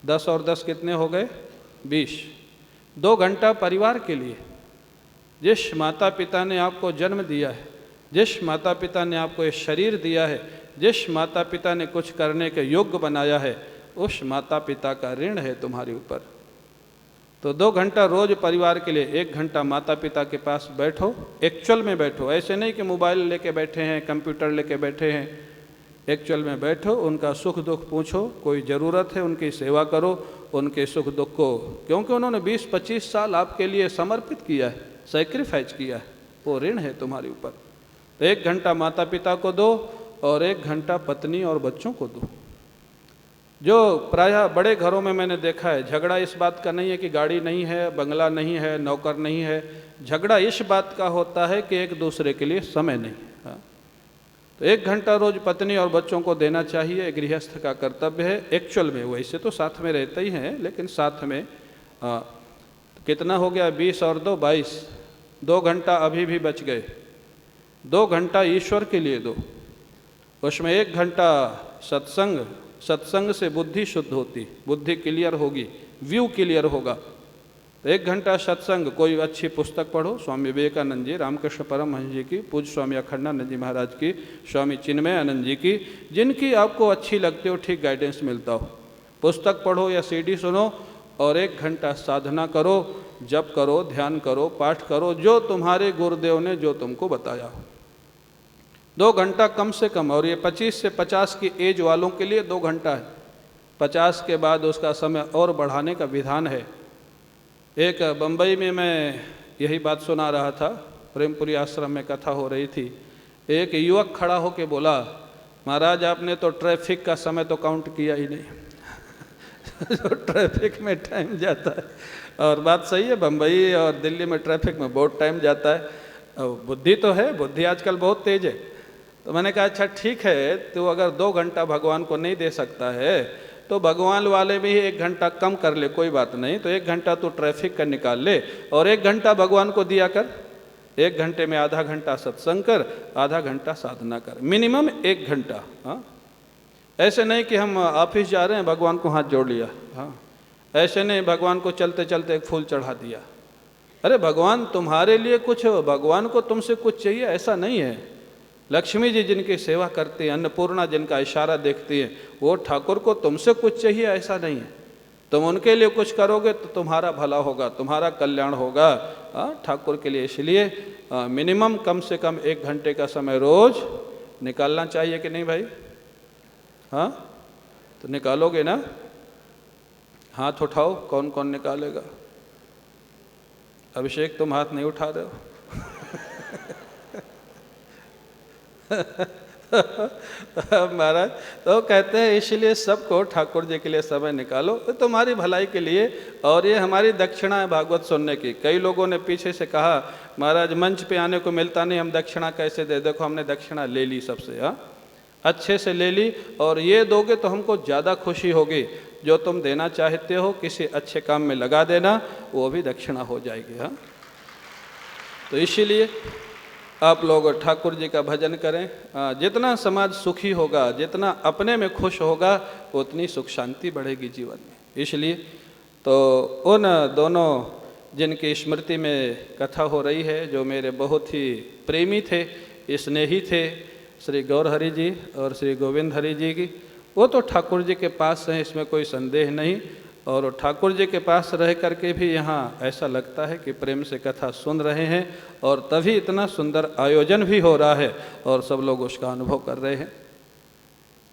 10 और 10 कितने हो गए? 20। 2 घंटा परिवार के लिए। जिस माता पिता ने आपको जन्म दिया है जिस माता पिता ने आपको ये शरीर दिया है, जिस माता पिता ने कुछ करने के योग्य बनाया है, उस माता पिता का ऋण है तुम्हारे ऊपर। तो 2 घंटा रोज परिवार के लिए, 1 घंटा माता पिता के पास बैठो, एक्चुअल में बैठो। ऐसे नहीं कि मोबाइल लेके बैठे हैं, कंप्यूटर लेके बैठे हैं। एक्चुअल में बैठो, उनका सुख दुख पूछो, कोई ज़रूरत है उनकी सेवा करो, उनके सुख दुख को, क्योंकि उन्होंने 20-25 साल आपके लिए समर्पित किया है, सैक्रिफाइस किया है, वो ऋण है तुम्हारे ऊपर। तो 1 घंटा माता पिता को दो और 1 घंटा पत्नी और बच्चों को दो। जो प्रायः बड़े घरों में मैंने देखा है, झगड़ा इस बात का नहीं है कि गाड़ी नहीं है, बंगला नहीं है, नौकर नहीं है, झगड़ा इस बात का होता है कि एक दूसरे के लिए समय नहीं है। हाँ? तो 1 घंटा रोज पत्नी और बच्चों को देना चाहिए, गृहस्थ का कर्तव्य है। एक्चुअल में वैसे तो साथ में रहते ही हैं, लेकिन साथ में कितना हो गया, 20 और 2 22, 2 घंटा अभी भी बच गए। 2 घंटा ईश्वर के लिए दो, उसमें 1 घंटा सत्संग, सत्संग से बुद्धि शुद्ध होती, बुद्धि क्लियर होगी, व्यू क्लियर होगा। तो 1 घंटा सत्संग, कोई अच्छी पुस्तक पढ़ो, स्वामी विवेकानंद जी, रामकृष्ण परमहंस जी की, पूज्य स्वामी अखंडानंद जी महाराज की, स्वामी चिन्मय आनंद जी की, जिनकी आपको अच्छी लगती हो, ठीक गाइडेंस मिलता हो, पुस्तक पढ़ो या सीडी सुनो और 1 घंटा साधना करो, जप करो, ध्यान करो, पाठ करो, जो तुम्हारे गुरुदेव ने जो तुमको बताया हो। 2 घंटा कम से कम, और ये 25 से 50 की एज वालों के लिए 2 घंटा है। 50 के बाद उसका समय और बढ़ाने का विधान है। एक बम्बई में मैं यही बात सुना रहा था, प्रेमपुरी आश्रम में कथा हो रही थी। एक युवक खड़ा होकर बोला, महाराज आपने तो ट्रैफिक का समय तो काउंट किया ही नहीं। तो ट्रैफिक में टाइम जाता है, और बात सही है, बम्बई और दिल्ली में ट्रैफिक में बहुत टाइम जाता है। बुद्धि तो है, बुद्धि आजकल बहुत तेज है। तो मैंने कहा अच्छा ठीक है, तो अगर 2 घंटा भगवान को नहीं दे सकता है तो भगवान वाले में ही 1 घंटा कम कर ले, कोई बात नहीं। तो 1 घंटा तो ट्रैफिक का निकाल ले और 1 घंटा भगवान को दिया कर। 1 घंटे में आधा घंटा सत्संग कर, आधा घंटा साधना कर, मिनिमम 1 घंटा। हाँ, ऐसे नहीं कि हम ऑफिस जा रहे हैं, भगवान को हाथ जोड़ लिया। हाँ, ऐसे नहीं भगवान को चलते चलते एक फूल चढ़ा दिया। अरे भगवान तुम्हारे लिए कुछ, भगवान को तुमसे कुछ चाहिए ऐसा नहीं है। लक्ष्मी जी जिनकी सेवा करती है, अन्नपूर्णा जिनका इशारा देखती है, वो ठाकुर को तुमसे कुछ चाहिए ऐसा नहीं है। तुम उनके लिए कुछ करोगे तो तुम्हारा भला होगा, तुम्हारा कल्याण होगा ठाकुर के लिए। इसलिए मिनिमम कम से कम 1 घंटे का समय रोज निकालना चाहिए कि नहीं भाई? हाँ, तो निकालोगे ना? हाथ उठाओ, कौन कौन निकालेगा? अभिषेक तुम हाथ नहीं उठा रहे हो। महाराज तो कहते हैं इसलिए सबको ठाकुर जी के लिए समय निकालो, तो तुम्हारी भलाई के लिए। और ये हमारी दक्षिणा है भागवत सुनने की। कई लोगों ने पीछे से कहा महाराज मंच पे आने को मिलता नहीं, हम दक्षिणा कैसे दे? देखो हमने दक्षिणा ले ली सबसे, हाँ अच्छे से ले ली, और ये दोगे तो हमको ज़्यादा खुशी होगी। जो तुम देना चाहते हो किसी अच्छे काम में लगा देना, वो भी दक्षिणा हो जाएगी। हाँ, तो इसीलिए आप लोग ठाकुर जी का भजन करें। जितना समाज सुखी होगा, जितना अपने में खुश होगा, उतनी सुख शांति बढ़ेगी जीवन में। इसलिए तो उन दोनों जिनकी स्मृति में कथा हो रही है, जो मेरे बहुत ही प्रेमी थे, स्नेही थे, श्री गौर हरि जी और श्री गोविंद हरि जी की, वो तो ठाकुर जी के पास हैं, इसमें कोई संदेह नहीं। और ठाकुर जी के पास रह करके भी यहाँ ऐसा लगता है कि प्रेम से कथा सुन रहे हैं, और तभी इतना सुंदर आयोजन भी हो रहा है और सब लोग उसका अनुभव कर रहे हैं।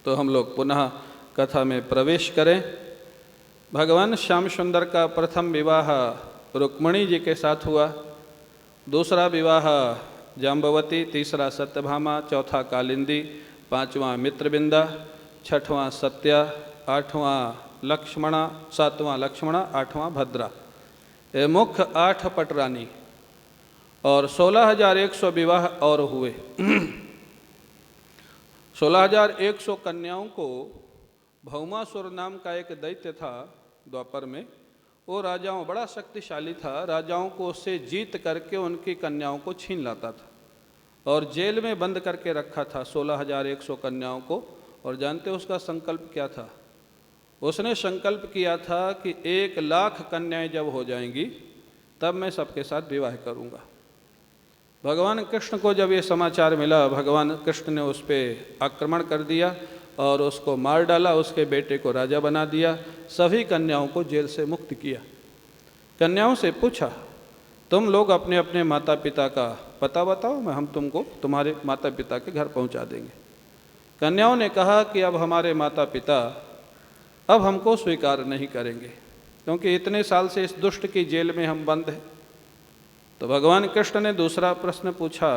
तो हम लोग पुनः कथा में प्रवेश करें। भगवान श्याम सुंदर का प्रथम विवाह रुक्मिणी जी के साथ हुआ, दूसरा विवाह जाम्बवती, तीसरा सत्यभामा, चौथा कालिंदी, 5वां मित्रबिंदा, 6वां सत्या, 8वां लक्ष्मणा, 7वां लक्ष्मणा, 8वां भद्रा। ये मुख्य 8 पटरानी, और 16,100 विवाह और हुए। 16,100 कन्याओं को भौमासुर नाम का एक दैत्य था द्वापर में, वो राजाओं, बड़ा शक्तिशाली था, राजाओं को उससे जीत करके उनकी कन्याओं को छीन लाता था और जेल में बंद करके रखा था 16,100 कन्याओं को। और जानते हो उसका संकल्प क्या था? उसने संकल्प किया था कि 1,00,000 कन्याएं जब हो जाएंगी तब मैं सबके साथ विवाह करूंगा। भगवान कृष्ण को जब ये समाचार मिला, भगवान कृष्ण ने उस पर आक्रमण कर दिया और उसको मार डाला, उसके बेटे को राजा बना दिया, सभी कन्याओं को जेल से मुक्त किया। कन्याओं से पूछा, तुम लोग अपने अपने माता पिता का पता बताओ, हम तुमको तुम्हारे माता पिता के घर पहुंचा देंगे। कन्याओं ने कहा कि अब हमारे माता पिता अब हमको स्वीकार नहीं करेंगे, क्योंकि इतने साल से इस दुष्ट की जेल में हम बंद हैं। तो भगवान कृष्ण ने दूसरा प्रश्न पूछा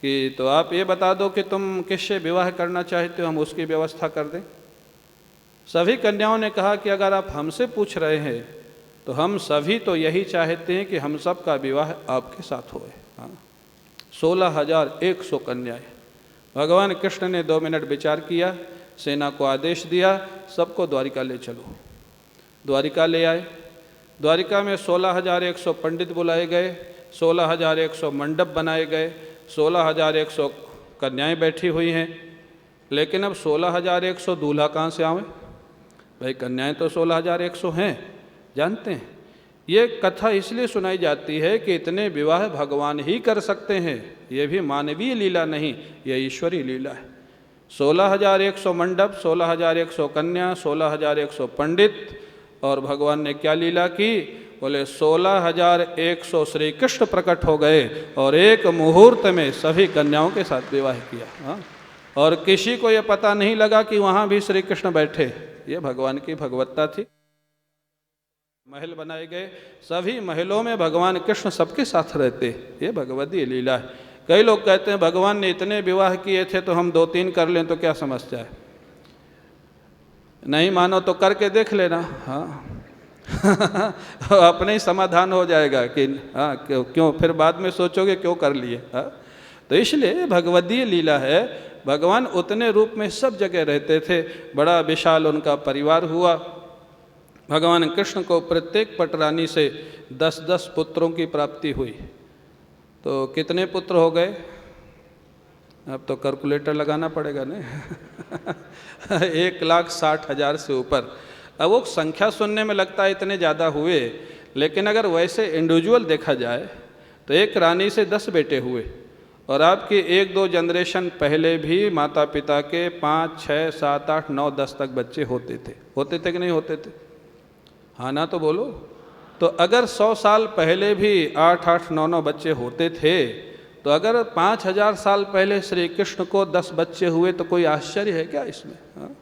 कि तो आप ये बता दो कि तुम किससे विवाह करना चाहते हो, हम उसकी व्यवस्था कर दें। सभी कन्याओं ने कहा कि अगर आप हमसे पूछ रहे हैं तो हम सभी तो यही चाहते हैं कि हम सब का विवाह आपके साथ होए। हाँ, 16,100 कन्याएं। भगवान कृष्ण ने 2 मिनट विचार किया, सेना को आदेश दिया, सबको द्वारिका ले चलो। द्वारिका ले आए। द्वारिका में 16,100 पंडित बुलाए गए, 16,100 मंडप बनाए गए, 16,100 कन्याएं बैठी हुई हैं। लेकिन अब 16,100 दूल्हा कहाँ से आवे? भाई कन्याएं तो 16,100 हैं, जानते हैं। ये कथा इसलिए सुनाई जाती है कि इतने विवाह भगवान ही कर सकते हैं, ये भी मानवीय लीला नहीं, ये ईश्वरीय लीला है। 16,100 मंडप, 16,100 कन्या, 16,100 पंडित, और भगवान ने क्या लीला की? बोले 16,100 श्री कृष्ण प्रकट हो गए और एक मुहूर्त में सभी कन्याओं के साथ विवाह किया। हाँ, और किसी को ये पता नहीं लगा कि वहाँ भी श्री कृष्ण बैठे। ये भगवान की भगवत्ता थी। महल बनाए गए, सभी महलों में भगवान कृष्ण सबके साथ रहते, ये भगवती लीला है। कई लोग कहते हैं भगवान ने इतने विवाह किए थे तो हम 2-3 कर लें तो क्या समस्या है? नहीं मानो तो करके देख लेना। हाँ अपने ही समाधान हो जाएगा कि हाँ क्यों फिर बाद में सोचोगे क्यों कर लिए। हाँ, तो इसलिए भगवदीय लीला है। भगवान उतने रूप में सब जगह रहते थे, बड़ा विशाल उनका परिवार हुआ। भगवान कृष्ण को प्रत्येक पटरानी से 10-10 पुत्रों की प्राप्ति हुई। तो कितने पुत्र हो गए? अब तो कैलकुलेटर लगाना पड़ेगा ना 1,60,000 से ऊपर। अब वो संख्या सुनने में लगता है इतने ज़्यादा हुए, लेकिन अगर वैसे इंडिविजुअल देखा जाए तो एक रानी से 10 बेटे हुए, और आपके 1-2 जनरेशन पहले भी माता पिता के 5, 6, 7, 8, 9, 10 तक बच्चे होते थे कि नहीं होते थे? हाँ ना तो बोलो। तो अगर 100 साल पहले भी 8-8, 9-9 बच्चे होते थे, तो अगर 5,000 साल पहले श्री कृष्ण को 10 बच्चे हुए तो कोई आश्चर्य है क्या इसमें? हाँ?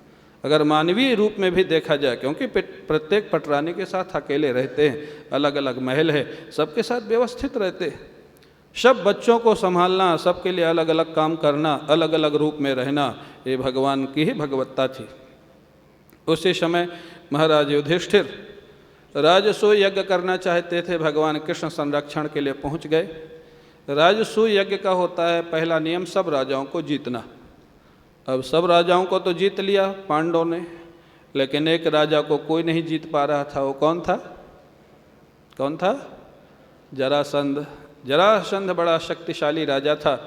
अगर मानवीय रूप में भी देखा जाए, क्योंकि प्रत्येक पटरानी के साथ अकेले रहते हैं, अलग अलग महल है, सबके साथ व्यवस्थित रहते हैं। सब बच्चों को संभालना, सबके लिए अलग अलग काम करना, अलग अलग रूप में रहना, ये भगवान की ही भगवत्ता थी। उसी समय महाराज युधिष्ठिर राजसूय यज्ञ करना चाहते थे, भगवान कृष्ण संरक्षण के लिए पहुंच गए। राजसूय यज्ञ का होता है पहला नियम सब राजाओं को जीतना। अब सब राजाओं को तो जीत लिया पांडवों ने, लेकिन एक राजा को कोई नहीं जीत पा रहा था। वो कौन था? कौन था? जरासंध। जरासंध बड़ा शक्तिशाली राजा था।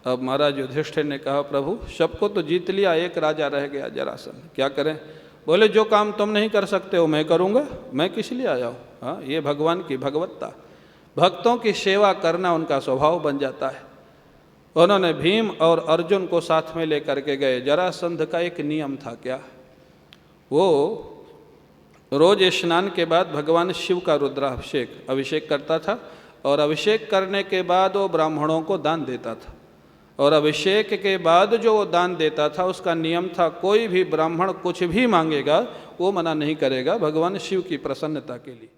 अब महाराज युधिष्ठिर ने कहा प्रभु सबको तो जीत लिया, एक राजा रह गया जरासंध, क्या करें? बोले जो काम तुम नहीं कर सकते हो मैं करूँगा, मैं किस लिए आया हूँ? हाँ, ये भगवान की भगवत्ता। भक्तों की सेवा करना उनका स्वभाव बन जाता है। उन्होंने भीम और अर्जुन को साथ में लेकर के गए। जरासंध का एक नियम था, क्या? वो रोज स्नान के बाद भगवान शिव का अभिषेक करता था, और अभिषेक करने के बाद वो ब्राह्मणों को दान देता था, और अभिषेक के बाद जो वो दान देता था उसका नियम था कोई भी ब्राह्मण कुछ भी मांगेगा वो मना नहीं करेगा, भगवान शिव की प्रसन्नता के लिए।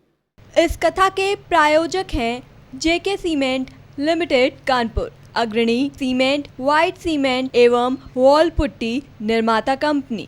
इस कथा के प्रायोजक हैं जेके सीमेंट लिमिटेड कानपुर, अग्रणी सीमेंट, व्हाइट सीमेंट एवं वॉल पुट्टी निर्माता कंपनी।